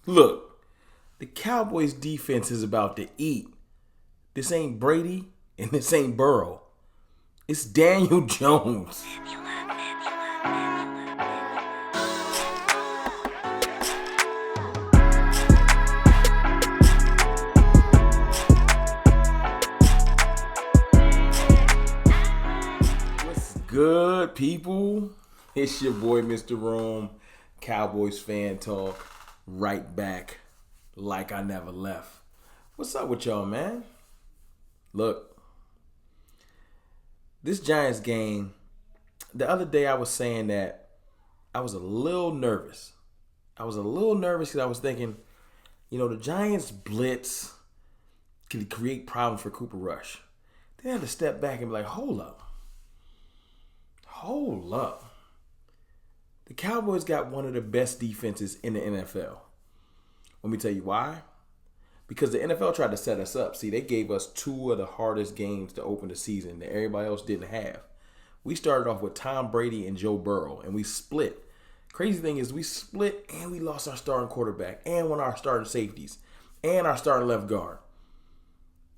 Look, the Cowboys defense is about to eat. This ain't Brady and this ain't Burrow. It's Daniel Jones. What's good, people? It's your boy, Mr. Rome, Cowboys fan talk, right back like I never left. What's up with y'all, man? Look, this Giants game, the other day I was saying that I was a little nervous. Because I was thinking, the Giants blitz can create problems for Cooper Rush. They had to step back and be like, hold up. The Cowboys got one of the best defenses in the NFL. Let me tell you why. Because the NFL tried to set us up. See, they gave us two of the hardest games to open the season that everybody else didn't have. We started off with Tom Brady and Joe Burrow, and we split. Crazy thing is we split and we lost our starting quarterback and one of our starting safeties and our starting left guard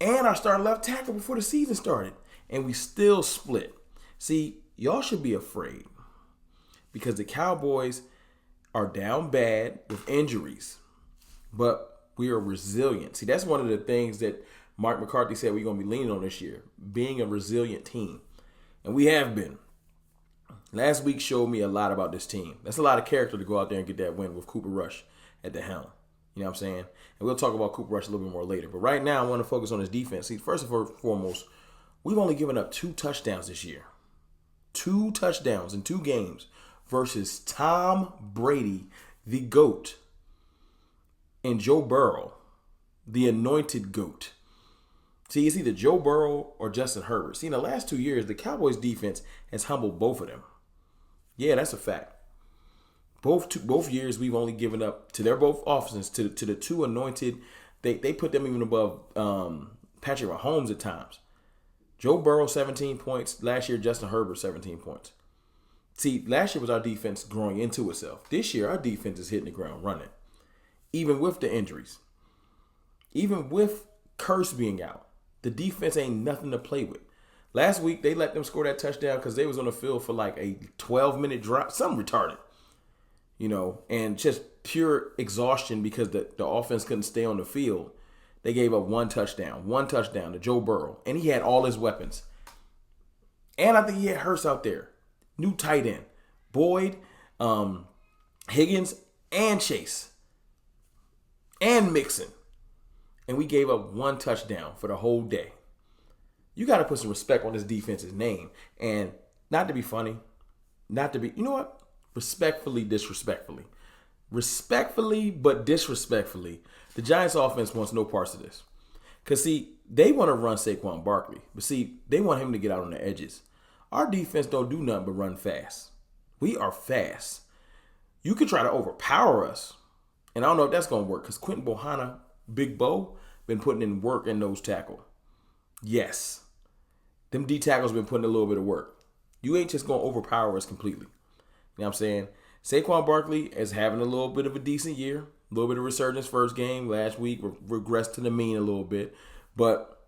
and our starting left tackle before the season started. And we still split. See, y'all should be afraid because the Cowboys are down bad with injuries, but we are resilient. See, that's one of the things that Mark McCarthy said we're going to be leaning on this year, being a resilient team. And we have been. Last week showed me a lot about this team. That's a lot of character to go out there and get that win with Cooper Rush at the helm. You know what I'm saying? And we'll talk about Cooper Rush a little bit more later. But right now, I want to focus on his defense. See, first and foremost, we've only given up 2 touchdowns this year. 2 touchdowns in 2 games versus Tom Brady, the GOAT, and Joe Burrow, the anointed GOAT. See, it's either Joe Burrow or Justin Herbert. See, in the last 2 years, the Cowboys defense has humbled both of them. Yeah, that's a fact. Both years, we've only given up to their both offenses, to the 2 anointed. They put them even above Patrick Mahomes at times. Joe Burrow, 17 points. Last year, Justin Herbert, 17 points. See, last year was our defense growing into itself. This year, our defense is hitting the ground running. Even with the injuries. Even with Curse being out. The defense ain't nothing to play with. Last week, they let them score that touchdown because they was on the field for like a 12-minute drive. Something retarded. And just pure exhaustion because the offense couldn't stay on the field. They gave up one touchdown to Joe Burrow. And he had all his weapons. And I think he had Hurst out there. New tight end. Boyd, Higgins, and Chase. And Mixon. And we gave up 1 touchdown for the whole day. You got to put some respect on this defense's name. And not to be funny, respectfully, disrespectfully. Respectfully, but disrespectfully, the Giants offense wants no parts of this. Because, see, they want to run Saquon Barkley. But, see, they want him to get out on the edges. Our defense don't do nothing but run fast. We are fast. You can try to overpower us. And I don't know if that's going to work because Quentin Bohanna, Big Bo, been putting in work in nose tackle. Yes. Them D tackles been putting a little bit of work. You ain't just going to overpower us completely. You know what I'm saying? Saquon Barkley is having a little bit of a decent year. A little bit of resurgence first game. Last week regressed to the mean a little bit. But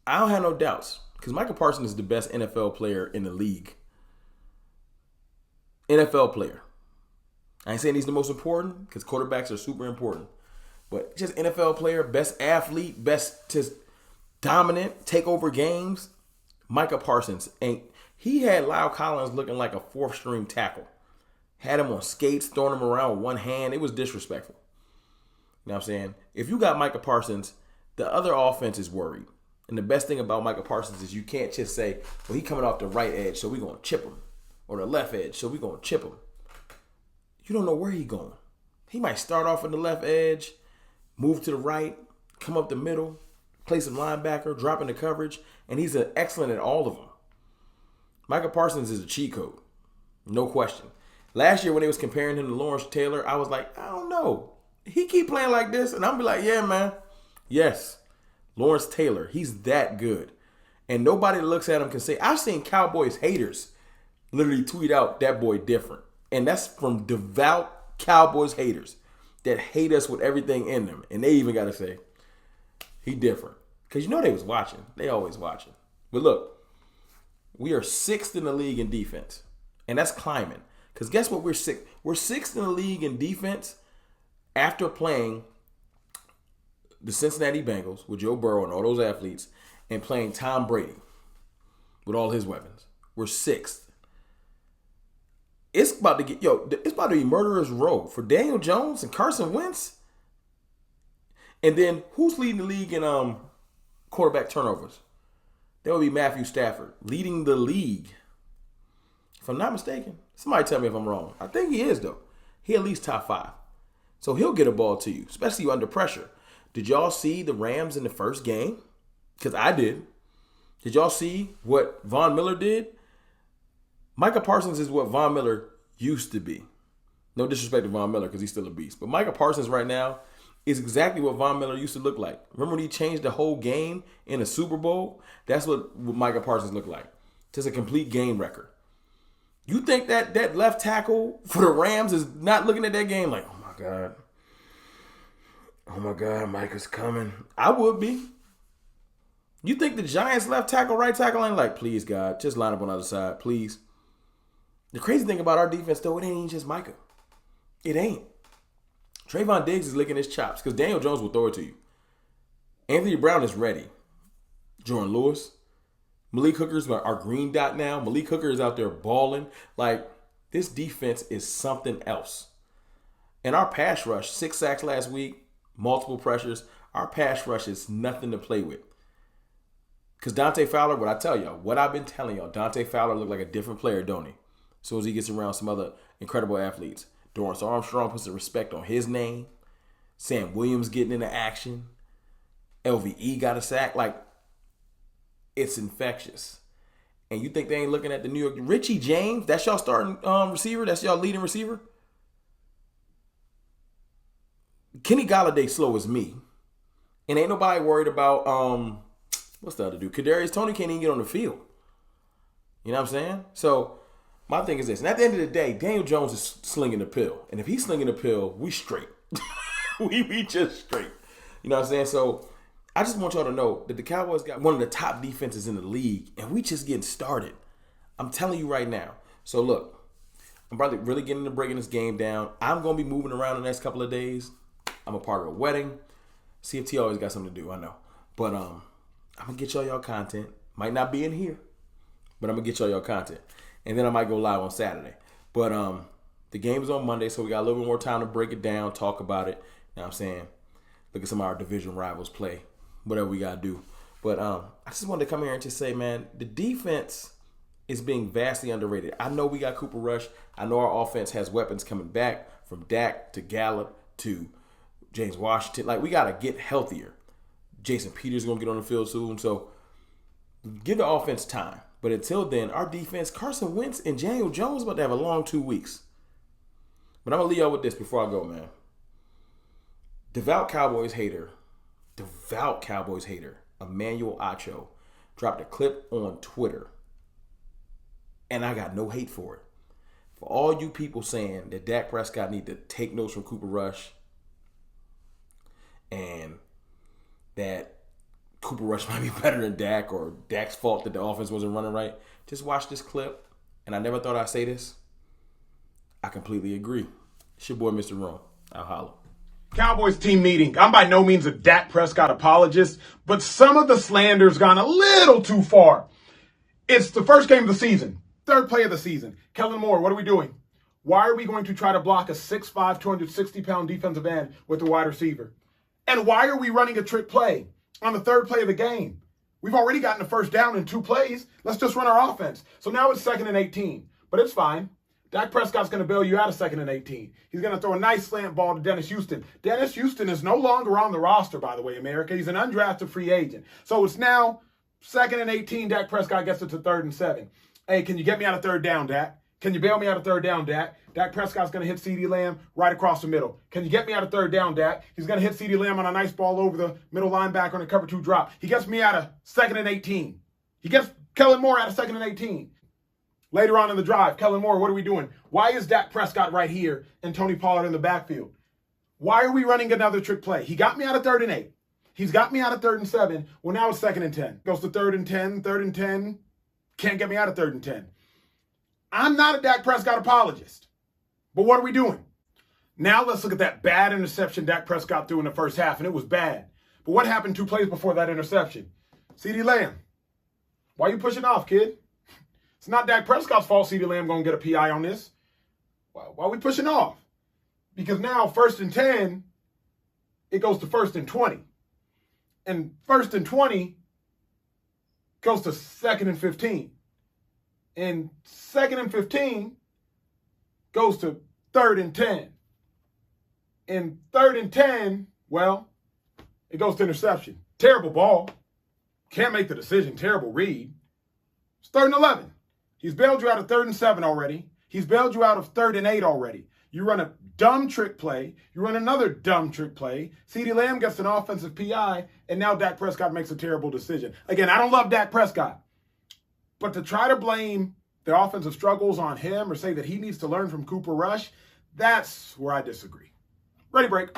I don't have no doubts. Because Micah Parsons is the best NFL player in the league. NFL player. I ain't saying he's the most important because quarterbacks are super important. But just NFL player, best athlete, best just dominant, take over games. Micah Parsons he had Lyle Collins looking like a 4th string tackle. Had him on skates, throwing him around with one hand. It was disrespectful. You know what I'm saying? If you got Micah Parsons, the other offense is worried. And the best thing about Micah Parsons is you can't just say, well, he coming off the right edge, so we're going to chip him. Or the left edge, so we're going to chip him. You don't know where he going. He might start off on the left edge, move to the right, come up the middle, play some linebacker, drop into coverage, and he's excellent at all of them. Micah Parsons is a cheat code. No question. Last year when they was comparing him to Lawrence Taylor, I was like, I don't know. He keep playing like this, and I'm be like, yeah, man. Yes. Lawrence Taylor, he's that good. And nobody that looks at him can say, I've seen Cowboys haters literally tweet out that boy different. And that's from devout Cowboys haters. that hate us with everything in them. And they even got to say, he different. Because you know they was watching. They always watching. But look, we are 6th in the league in defense. And that's climbing. Because guess what? We're 6th. We're 6th in the league in defense after playing the Cincinnati Bengals with Joe Burrow and all those athletes and playing Tom Brady with all his weapons. We're 6th. It's about to it's about to be murderer's row for Daniel Jones and Carson Wentz. And then who's leading the league in quarterback turnovers? That would be Matthew Stafford, leading the league. If I'm not mistaken, somebody tell me if I'm wrong. I think he is, though. He at least top 5. So he'll get a ball to you, especially under pressure. Did y'all see the Rams in the first game? Because I did. Did y'all see what Von Miller did? Micah Parsons is what Von Miller used to be. No disrespect to Von Miller because he's still a beast. But Micah Parsons right now is exactly what Von Miller used to look like. Remember when he changed the whole game in a Super Bowl? That's what Micah Parsons looked like. Just a complete game wrecker. You think that left tackle for the Rams is not looking at that game like, oh my God, Micah's coming. I would be. You think the Giants left tackle, right tackle ain't like, please God, just line up on the other side, please. The crazy thing about our defense, though, it ain't even just Micah. It ain't. Trayvon Diggs is licking his chops because Daniel Jones will throw it to you. Anthony Brown is ready. Jordan Lewis. Malik Hooker's our green dot now. Malik Hooker is out there balling. Like, this defense is something else. And our pass rush, 6 sacks last week, multiple pressures. Our pass rush is nothing to play with. Because Dante Fowler, what I tell y'all, what I've been telling y'all, Dante Fowler look like a different player, don't he? As soon as he gets around some other incredible athletes. Dorrance Armstrong puts some respect on his name. Sam Williams getting into action. LVE got a sack. Like, it's infectious. And you think they ain't looking at the New York... Richie James, that's y'all starting receiver? That's y'all leading receiver? Kenny Galladay slow as me. And ain't nobody worried about... what's the other dude? Kadarius Toney can't even get on the field. You know what I'm saying? So... my thing is this, and at the end of the day, Daniel Jones is slinging the pill. And if he's slinging the pill, we straight. we just straight. You know what I'm saying? So I just want y'all to know that the Cowboys got one of the top defenses in the league, and we just getting started. I'm telling you right now. So look, I'm probably really getting into breaking this game down. I'm going to be moving around the next couple of days. I'm a part of a wedding. CFT always got something to do, I know. But I'm going to get y'all content. Might not be in here, but I'm going to get y'all content. And then I might go live on Saturday. But the game is on Monday, so we got a little bit more time to break it down, talk about it. You know what I'm saying? Look at some of our division rivals play, whatever we got to do. But I just wanted to come here and just say, man, the defense is being vastly underrated. I know we got Cooper Rush. I know our offense has weapons coming back from Dak to Gallup to James Washington. Like, we got to get healthier. Jason Peters is going to get on the field soon. So give the offense time. But until then, our defense, Carson Wentz and Daniel Jones about to have a long 2 weeks. But I'm going to leave y'all with this before I go, man. Devout Cowboys hater, Emmanuel Acho, dropped a clip on Twitter. And I got no hate for it. For all you people saying that Dak Prescott need to take notes from Cooper Rush and that Cooper Rush might be better than Dak or Dak's fault that the offense wasn't running right. Just watch this clip. And I never thought I'd say this. I completely agree. It's your boy, Mr. Rome. I'll holler. Cowboys team meeting. I'm by no means a Dak Prescott apologist, but some of the slander's gone a little too far. It's the first game of the season. Third play of the season. Kellen Moore, what are we doing? Why are we going to try to block a 6'5", 260-pound defensive end with a wide receiver? And why are we running a trick play on the third play of the game? We've already gotten a first down in 2 plays. Let's just run our offense. So now it's 2nd and 18. But it's fine. Dak Prescott's going to bail you out of 2nd and 18. He's going to throw a nice slant ball to Dennis Houston. Dennis Houston is no longer on the roster, by the way, America. He's an undrafted free agent. So it's now 2nd and 18. Dak Prescott gets it to 3rd and 7. Hey, can you get me out of 3rd down, Dak? Can you bail me out of 3rd down, Dak? Dak Prescott's going to hit CeeDee Lamb right across the middle. Can you get me out of 3rd down, Dak? He's going to hit CeeDee Lamb on a nice ball over the middle linebacker on a cover 2 drop. He gets me out of 2nd and 18. He gets Kellen Moore out of 2nd and 18. Later on in the drive, Kellen Moore, what are we doing? Why is Dak Prescott right here and Tony Pollard in the backfield? Why are we running another trick play? He got me out of 3rd and 8. He's got me out of 3rd and 7. Well, now it's 2nd and 10. Goes to 3rd and 10, 3rd and 10. Can't get me out of 3rd and 10. I'm not a Dak Prescott apologist. But what are we doing? Now let's look at that bad interception Dak Prescott threw in the first half, and it was bad. But what happened 2 plays before that interception? CeeDee Lamb. Why are you pushing off, kid? It's not Dak Prescott's fault CeeDee Lamb going to get a PI on this. Why are we pushing off? Because now 1st and 10, it goes to 1st and 20. And 1st and 20 goes to 2nd and 15. And 2nd and 15 goes to 3rd and 10. And 3rd and 10, well, it goes to interception. Terrible ball. Can't make the decision. Terrible read. It's 3rd and 11. He's bailed you out of 3rd and 7 already. He's bailed you out of 3rd and 8 already. You run a dumb trick play. You run another dumb trick play. CeeDee Lamb gets an offensive PI, and now Dak Prescott makes a terrible decision. Again, I don't love Dak Prescott. But to try to blame the offensive struggles on him or say that he needs to learn from Cooper Rush, that's where I disagree. Ready, break.